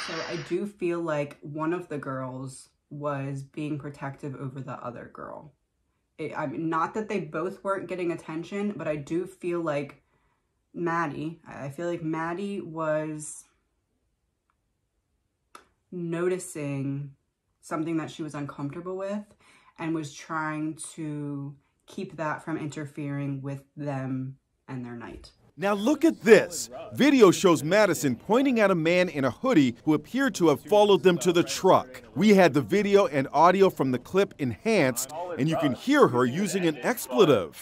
So I do feel like one of the girls was being protective over the other girl. I mean, not that they both weren't getting attention, but I do feel like Maddie was noticing something that she was uncomfortable with and was trying to keep that from interfering with them and their night. Now look at this. Video shows Madison pointing at a man in a hoodie who appeared to have followed them to the truck. We had the video and audio from the clip enhanced, and you can hear her using an expletive.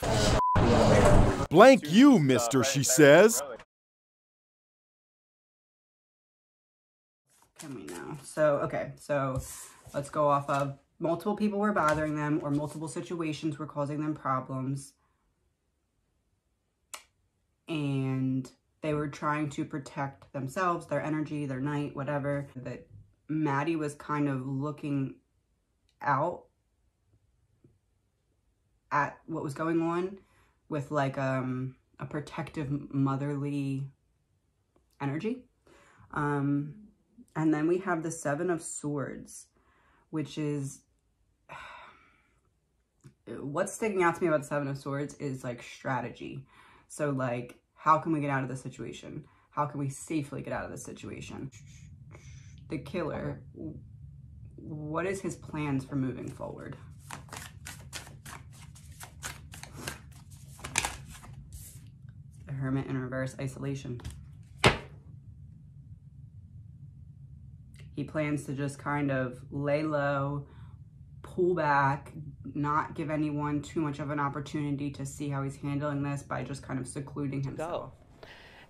Blank you, mister, she says. Can we now? So let's go off of multiple people were bothering them or multiple situations were causing them problems. And they were trying to protect themselves, their energy, their night, whatever. That Maddie was kind of looking out at what was going on with like a protective motherly energy. And then we have the Seven of Swords, which is, what's sticking out to me about the Seven of Swords is like strategy. So like, how can we get out of this situation? How can we safely get out of this situation? The killer, what is his plans for moving forward? The Hermit in reverse, isolation. He plans to just kind of lay low, pull back, not give anyone too much of an opportunity to see how he's handling this by just kind of secluding himself.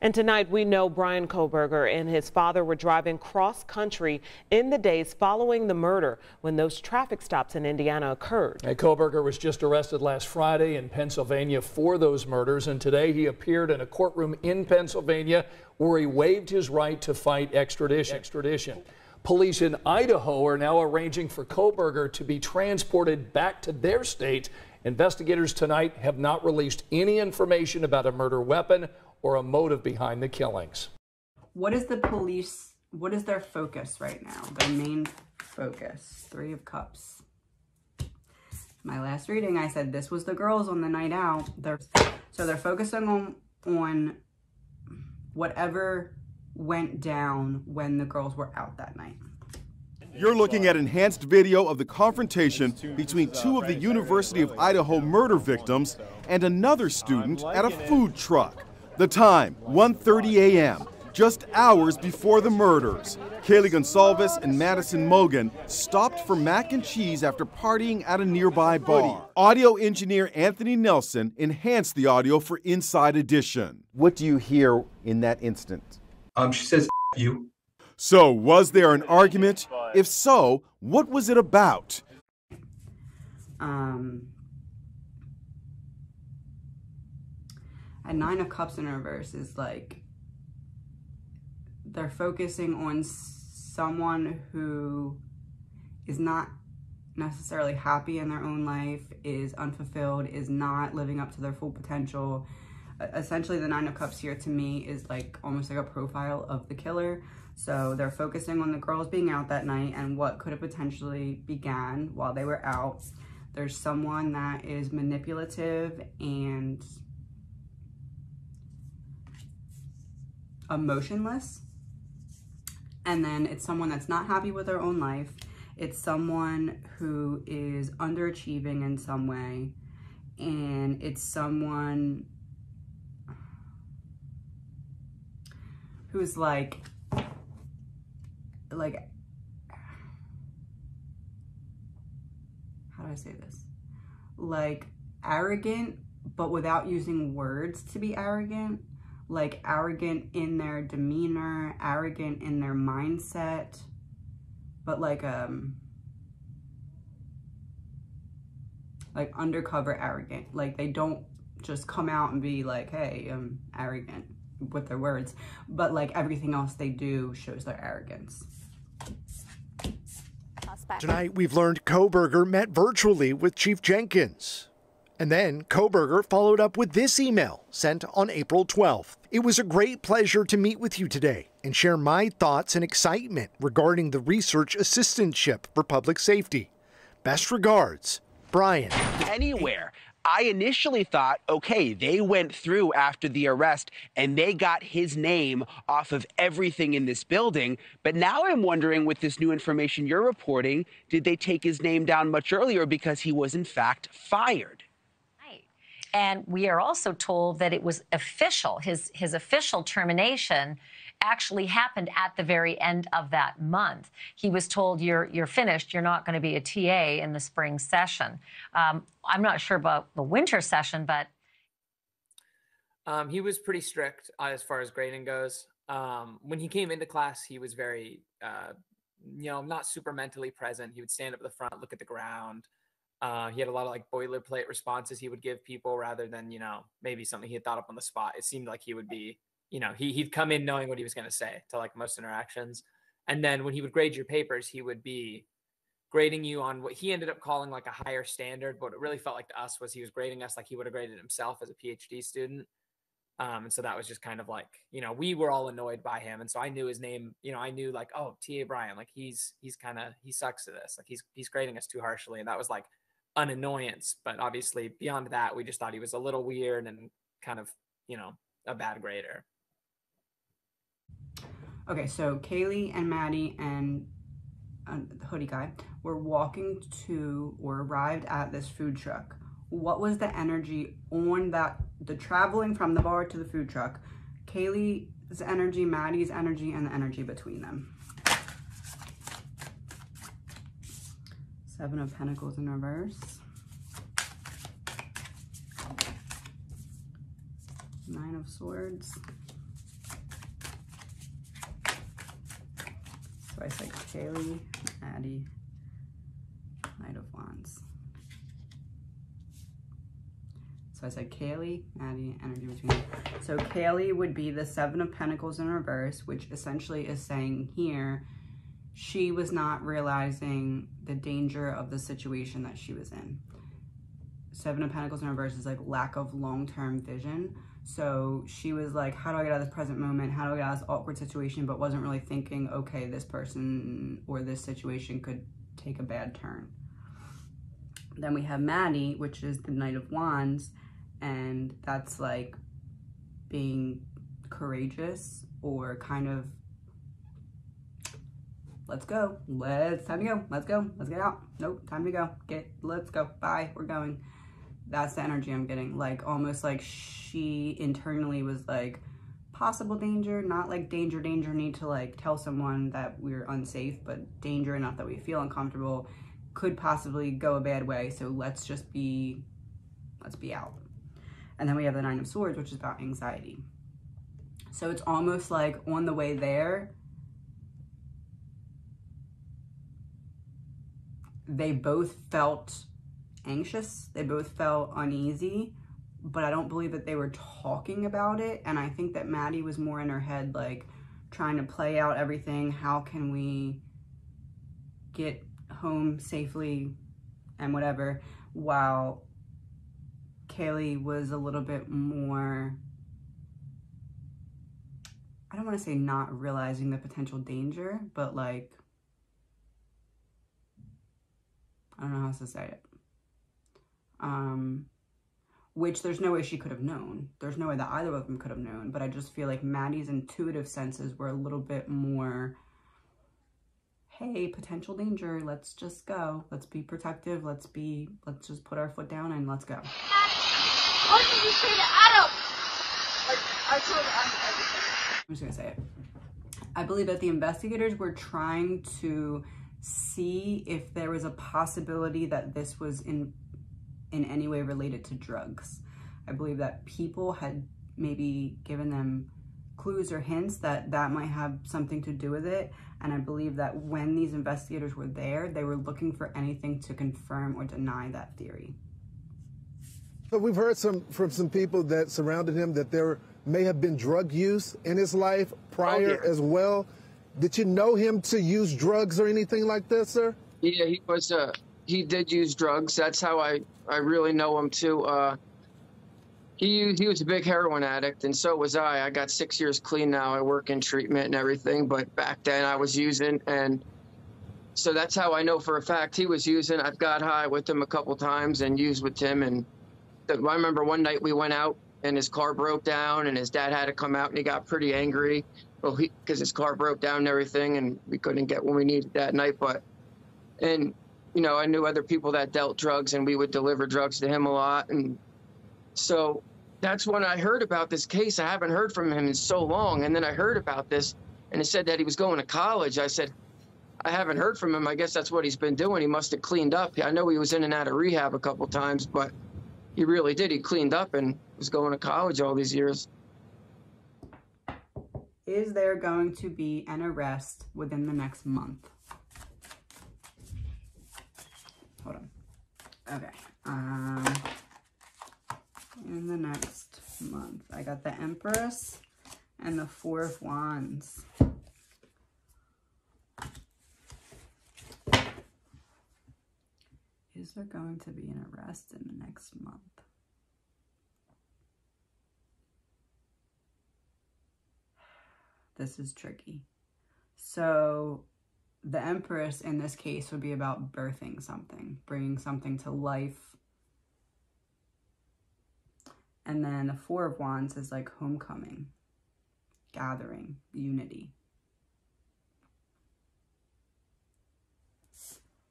And tonight we know Brian Kohberger and his father were driving cross country in the days following the murder when those traffic stops in Indiana occurred. Kohberger was just arrested last Friday in Pennsylvania for those murders, and today he appeared in a courtroom in Pennsylvania where he waived his right to fight extradition. Police in Idaho are now arranging for Kohberger to be transported back to their state. Investigators tonight have not released any information about a murder weapon or a motive behind the killings. What is the police, what is their focus right now? Their main focus, Three of Cups. My last reading, I said this was the girls on the night out. So they're focusing on whatever went down when the girls were out that night. You're looking at enhanced video of the confrontation between two of the University of Idaho murder victims and another student at a food truck. The time, 1:30 a.m., just hours before the murders. Kaylee Gonsalves and Madison Mogan stopped for mac and cheese after partying at a nearby bar. Audio engineer Anthony Nelson enhanced the audio for Inside Edition. What do you hear in that instant? She says, F you. So, was there an argument? If so, what was it about? A Nine of Cups in reverse is like, they're focusing on someone who is not necessarily happy in their own life, is unfulfilled, is not living up to their full potential. Essentially, the Nine of Cups here to me is like almost like a profile of the killer. So they're focusing on the girls being out that night and what could have potentially began while they were out. There's someone that is manipulative and emotionless. And then it's someone that's not happy with their own life. It's someone who is underachieving in some way. And it's someone who's like, how do I say this? Like arrogant, but without using words to be arrogant. Like arrogant in their demeanor, arrogant in their mindset, but like undercover arrogant. Like they don't just come out and be like, hey, I'm arrogant with their words, but like everything else they do shows their arrogance. Tonight, we've learned Kohberger met virtually with Chief Jenkins. And then Kohberger followed up with this email sent on April 12th. It was a great pleasure to meet with you today and share my thoughts and excitement regarding the research assistantship for public safety. Best regards, Brian. Anywhere. I initially thought, okay, they went through after the arrest and they got his name off of everything in this building. But now I'm wondering, with this new information you're reporting, did they take his name down much earlier because he was in fact fired? And we are also told that it was official. His official termination actually happened at the very end of that month. He was told, you're finished. You're not going to be a TA in the spring session. I'm not sure about the winter session, but he was pretty strict as far as grading goes. When he came into class, he was very, not super mentally present. He would stand up at the front, look at the ground. He had a lot of like boilerplate responses he would give people rather than, maybe something he had thought up on the spot. It seemed like he would be, he'd come in knowing what he was going to say to like most interactions. And then when he would grade your papers, he would be grading you on what he ended up calling like a higher standard. But what it really felt like to us was he was grading us like he would have graded himself as a PhD student. And so that was just kind of like, we were all annoyed by him. And so I knew his name, I knew like, oh, TA Brian, like he sucks at this. Like he's grading us too harshly. And that was like an annoyance. But obviously beyond that, we just thought he was a little weird and kind of, a bad grader. Okay, so Kaylee and Maddie and the hoodie guy were walking to or arrived at this food truck. What was the energy on the traveling from the bar to the food truck? Kaylee's energy, Maddie's energy, and the energy between them. 7 of Pentacles in reverse. 9 of Swords. So I said Kaylee, Maddie, Knight of Wands. So I said Kaylee, Maddie, energy between them. So Kaylee would be the 7 of Pentacles in reverse, which essentially is saying here, she was not realizing the danger of the situation that she was in. 7 of Pentacles in reverse is like lack of long-term vision. So she was like, how do I get out of this present moment? How do I get out of this awkward situation? But wasn't really thinking, okay, this person or this situation could take a bad turn. Then we have Maddie, which is the Knight of Wands. And that's like being courageous or kind of, let's go. Time to go. Let's go. Let's get out. Nope, time to go. Let's go. Bye, we're going. That's the energy I'm getting. Like almost like she internally was like, possible danger, not like danger, need to like tell someone that we're unsafe, but danger enough that we feel uncomfortable, could possibly go a bad way. So let's be out. And then we have the 9 of Swords, which is about anxiety. So it's almost like on the way there, they both felt anxious. They both felt uneasy, but I don't believe that they were talking about it. And I think that Maddie was more in her head, like trying to play out everything. How can we get home safely and whatever, while Kaylee was a little bit more, I don't want to say not realizing the potential danger, but like, I don't know how else to say it. Which there's no way she could have known. There's no way that either of them could have known, but I just feel like Maddie's intuitive senses were a little bit more, hey, potential danger, let's just go. Let's be protective. Let's just put our foot down and let's go. What did you say to Adam? Like, I told Adam. I'm just gonna say it. I believe that the investigators were trying to see if there was a possibility that this was in any way related to drugs. I believe that people had maybe given them clues or hints that that might have something to do with it. And I believe that when these investigators were there, they were looking for anything to confirm or deny that theory. So we've heard from some people that surrounded him that there may have been drug use in his life prior as well. Did you know him to use drugs or anything like that, sir? Yeah, he did use drugs. That's how I really know him too. He was a big heroin addict, and so was I. I got 6 years clean now. I work in treatment and everything, but back then I was using, and so that's how I know for a fact he was using. I've got high with him a couple times and used with him, and I remember one night we went out and his car broke down, and his dad had to come out, and he got pretty angry, well, because his car broke down and everything, and we couldn't get what we needed that night. And you know, I knew other people that dealt drugs, and we would deliver drugs to him a lot, and so that's when I heard about this case. I haven't heard from him in so long. And then I heard about this, and it said that he was going to college. I said, I haven't heard from him. I guess that's what he's been doing. He must have cleaned up. I know he was in and out of rehab a couple times, but he really did. He cleaned up and was going to college all these years. Is there going to be an arrest within the next month? Hold on. Okay. In the next month, I got the Empress and the Four of Wands. Is there going to be an arrest in the next month? This is tricky. So the Empress in this case would be about birthing something, bringing something to life. And then the Four of Wands is like homecoming, gathering, unity.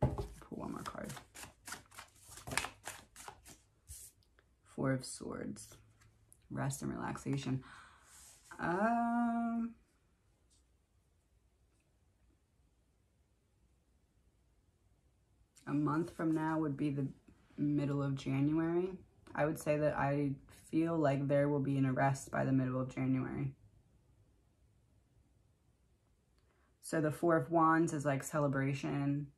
Pull one more card. Four of Swords, rest and relaxation. A month from now would be the middle of January. I would say that I feel like there will be an arrest by the middle of January. So the Four of Wands is like celebration.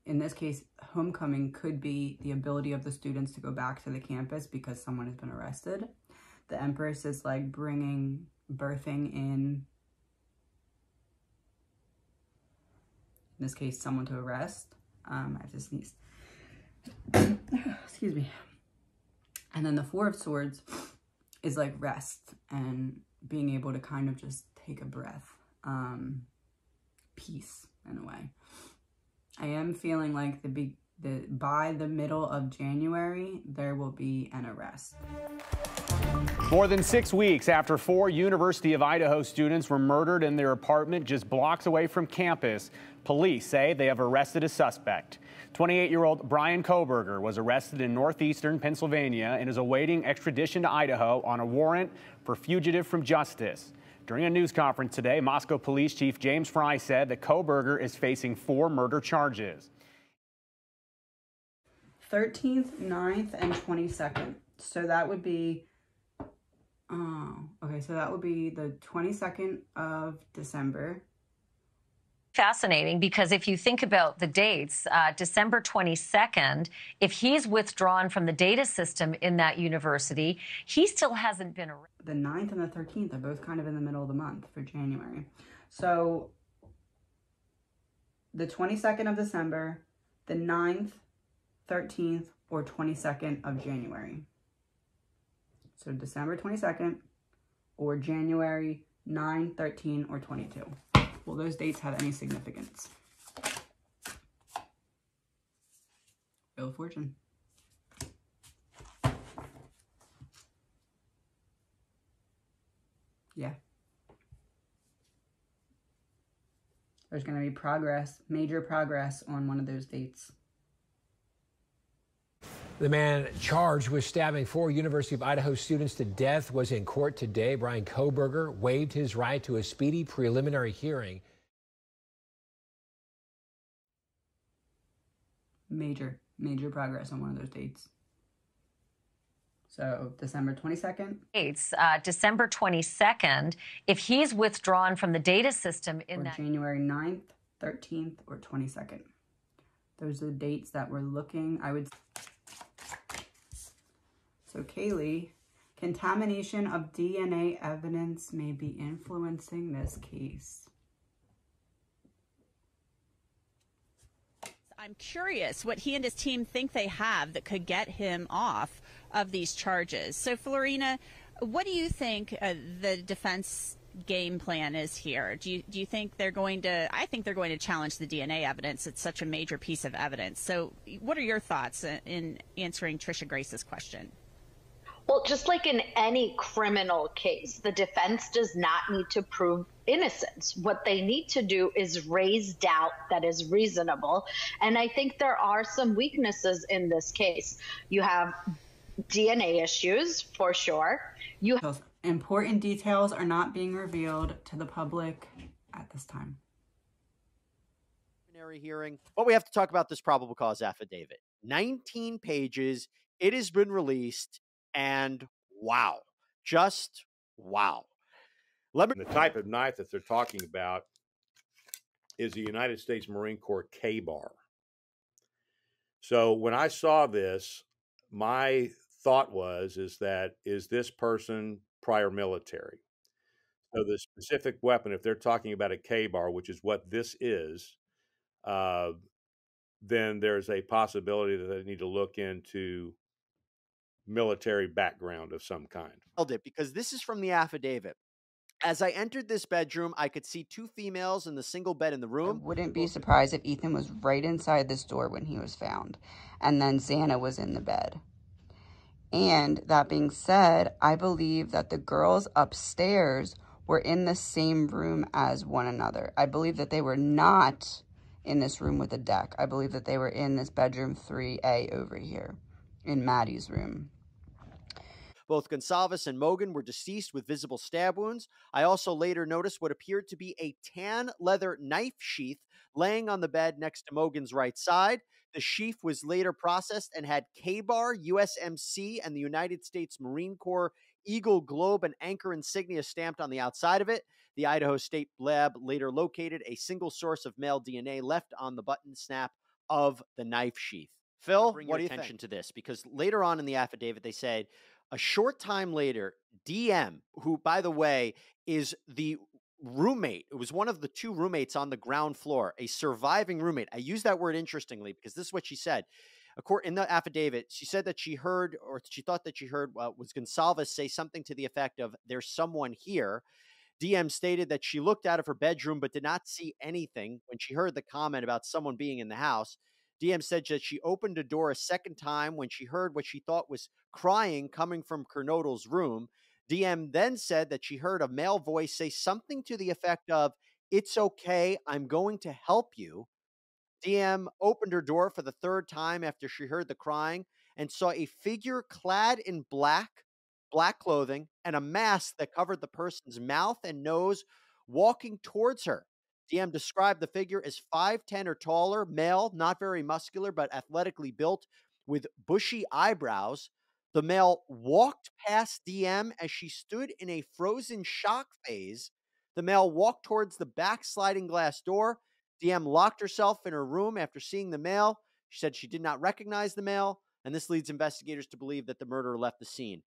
In this case, homecoming could be the ability of the students to go back to the campus because someone has been arrested. The Empress is like birthing in this case, someone to arrest. I just sneezed. Excuse me. And then the Four of Swords is like rest and being able to kind of just take a breath. Peace in a way. I am feeling like by the middle of January, there will be an arrest. More than 6 weeks after 4 University of Idaho students were murdered in their apartment just blocks away from campus, police say they have arrested a suspect. 28-year-old Brian Kohberger was arrested in northeastern Pennsylvania and is awaiting extradition to Idaho on a warrant for fugitive from justice. During a news conference today, Moscow Police Chief James Fry said that Kohberger is facing 4 murder charges. 13th, 9th, and 22nd. So that would be, okay, so that would be the 22nd of December. Fascinating, because if you think about the dates, December 22nd, if he's withdrawn from the data system in that university, he still hasn't been arrested. The 9th and the 13th are both kind of in the middle of the month for January. So the 22nd of December, the 9th, 13th, or 22nd of January. So December 22nd or January 9, 13, or 22. Will those dates have any significance? Wheel of Fortune. Yeah. There's going to be progress, major progress on one of those dates. The man charged with stabbing 4 University of Idaho students to death was in court today. Brian Kohberger waived his right to a speedy preliminary hearing. Major progress on one of those dates. So December 22nd. Dates, December 22nd, if he's withdrawn from the data system in that. January 9th, 13th, or 22nd. Those are the dates that we're looking, I would. So Kaylee, contamination of DNA evidence may be influencing this case. I'm curious what he and his team think they have that could get him off of these charges. So, Florina, what do you think the defense game plan is here? Do you think they're going to? I think they're going to challenge the DNA evidence. It's such a major piece of evidence. So, what are your thoughts in answering Trisha Grace's question? Well, just like in any criminal case, the defense does not need to prove innocence. What they need to do is raise doubt that is reasonable. And I think there are some weaknesses in this case. You have DNA issues, for sure. Those important details are not being revealed to the public at this time. Hearing, but we have to talk about this probable cause affidavit. 19 pages. It has been released. And wow, just wow. The type of knife that they're talking about is the United States Marine Corps K-bar. So when I saw this, my thought is this person prior military? So the specific weapon, if they're talking about a K-bar, which is what this is, then there's a possibility that they need to look into military background of some kind. Held it because this is from the affidavit. As I entered this bedroom, I could see two females in the single bed in the room. I wouldn't be surprised if Ethan was right inside this door when he was found, and then Xana was in the bed. And that being said, I believe that the girls upstairs were in the same room as one another. I believe that they were not in this room with a deck. I believe that they were in this bedroom 3A over here, in Maddie's room. Both Gonsalves and Mogan were deceased with visible stab wounds. I also later noticed what appeared to be a tan leather knife sheath laying on the bed next to Mogan's right side. The sheath was later processed and had K-bar, USMC, and the United States Marine Corps Eagle Globe and Anchor insignia stamped on the outside of it. The Idaho State Lab later located a single source of male DNA left on the button snap of the knife sheath. Phil, what do you attention to this? Because later on in the affidavit, they said a short time later, DM, who, by the way, is the roommate, it was one of the two roommates on the ground floor, a surviving roommate. I use that word interestingly because this is what she said. In the affidavit, she said that she heard, or she thought that she heard, was Gonsalves say something to the effect of, "There's someone here." DM stated that she looked out of her bedroom but did not see anything when she heard the comment about someone being in the house. DM said that she opened a door a second time when she heard what she thought was crying coming from Kernodle's room. DM then said that she heard a male voice say something to the effect of, "It's okay, I'm going to help you." DM opened her door for the third time after she heard the crying and saw a figure clad in black clothing, and a mask that covered the person's mouth and nose walking towards her. DM described the figure as 5'10" or taller, male, not very muscular, but athletically built with bushy eyebrows. The male walked past DM as she stood in a frozen shock phase. The male walked towards the back sliding glass door. DM locked herself in her room after seeing the male. She said she did not recognize the male, and this leads investigators to believe that the murderer left the scene.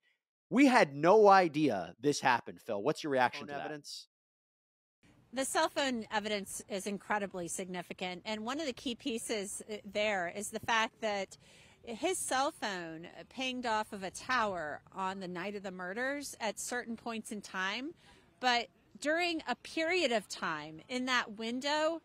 We had no idea this happened, Phil. What's your reaction to evidence? The cell phone evidence is incredibly significant, and one of the key pieces there is the fact that his cell phone pinged off of a tower on the night of the murders at certain points in time, but during a period of time in that window,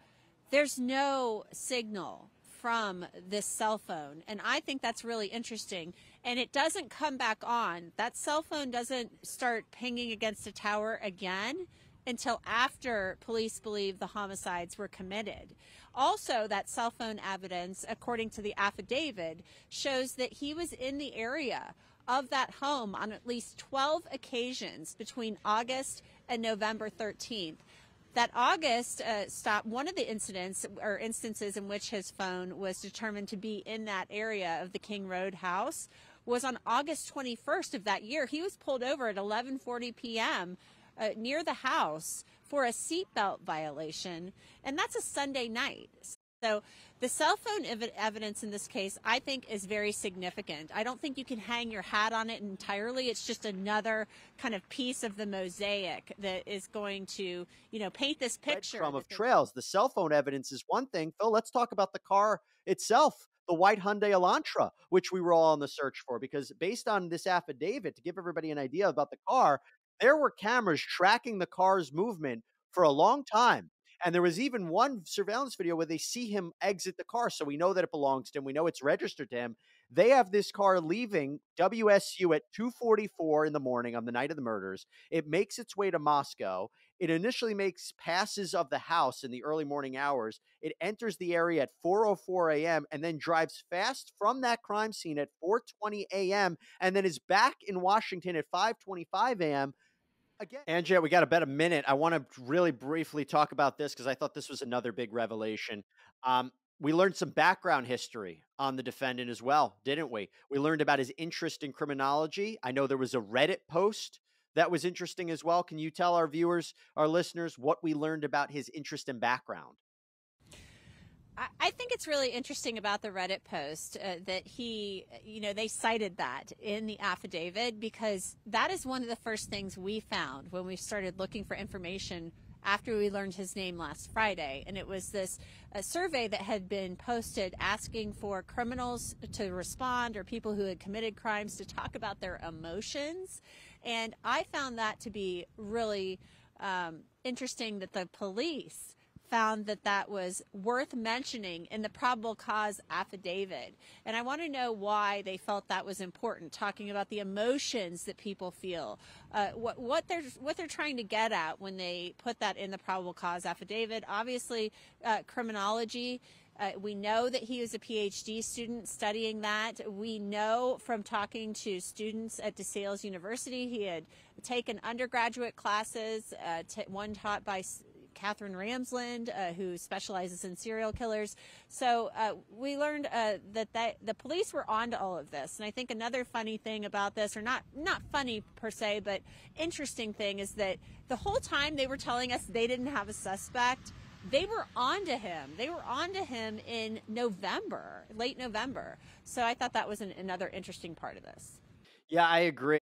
there's no signal from this cell phone, and I think that's really interesting. And it doesn't come back on. That cell phone doesn't start pinging against a tower again until after police believe the homicides were committed. Also, that cell phone evidence, according to the affidavit, shows that he was in the area of that home on at least 12 occasions between August and November 13th. That August stop, one of the instances in which his phone was determined to be in that area of the King Road house was on August 21st of that year. He was pulled over at 11:40 p.m. Near the house for a seatbelt violation, and that's a Sunday night. So the cell phone evidence in this case, I think, is very significant. I don't think you can hang your hat on it entirely. It's just another kind of piece of the mosaic that is going to, paint this picture. Breadcrumb of trails. The cell phone evidence is one thing. Phil, let's talk about the car itself, the white Hyundai Elantra, which we were all on the search for, because based on this affidavit, to give everybody an idea about the car, there were cameras tracking the car's movement for a long time. And there was even one surveillance video where they see him exit the car. So we know that it belongs to him. We know it's registered to him. They have this car leaving WSU at 2:44 in the morning on the night of the murders. It makes its way to Moscow. It initially makes passes of the house in the early morning hours. It enters the area at 4:04 a.m. and then drives fast from that crime scene at 4:20 a.m. and then is back in Washington at 5:25 a.m. Again, Angie, we got about a minute. I want to really briefly talk about this because I thought this was another big revelation. We learned some background history on the defendant as well, didn't we? We learned about his interest in criminology. I know there was a Reddit post that was interesting as well. Can you tell our viewers, our listeners, what we learned about his interest and background? I think it's really interesting about the Reddit post that they cited that in the affidavit, because that is one of the first things we found when we started looking for information after we learned his name last Friday. And it was this survey that had been posted asking for criminals to respond, or people who had committed crimes, to talk about their emotions. And I found that to be really interesting, that the police found that that was worth mentioning in the probable cause affidavit. And I want to know why they felt that was important, talking about the emotions that people feel, what they're trying to get at when they put that in the probable cause affidavit. Obviously, criminology. We know that he was a PhD student studying that. We know from talking to students at DeSales University, he had taken undergraduate classes, one taught by Catherine Ramsland, who specializes in serial killers. So we learned that the police were onto all of this. And I think another funny thing about this, or not funny per se, but interesting thing, is that the whole time they were telling us they didn't have a suspect, they were onto him. They were onto him in November, late November. So I thought that was another interesting part of this. Yeah, I agree.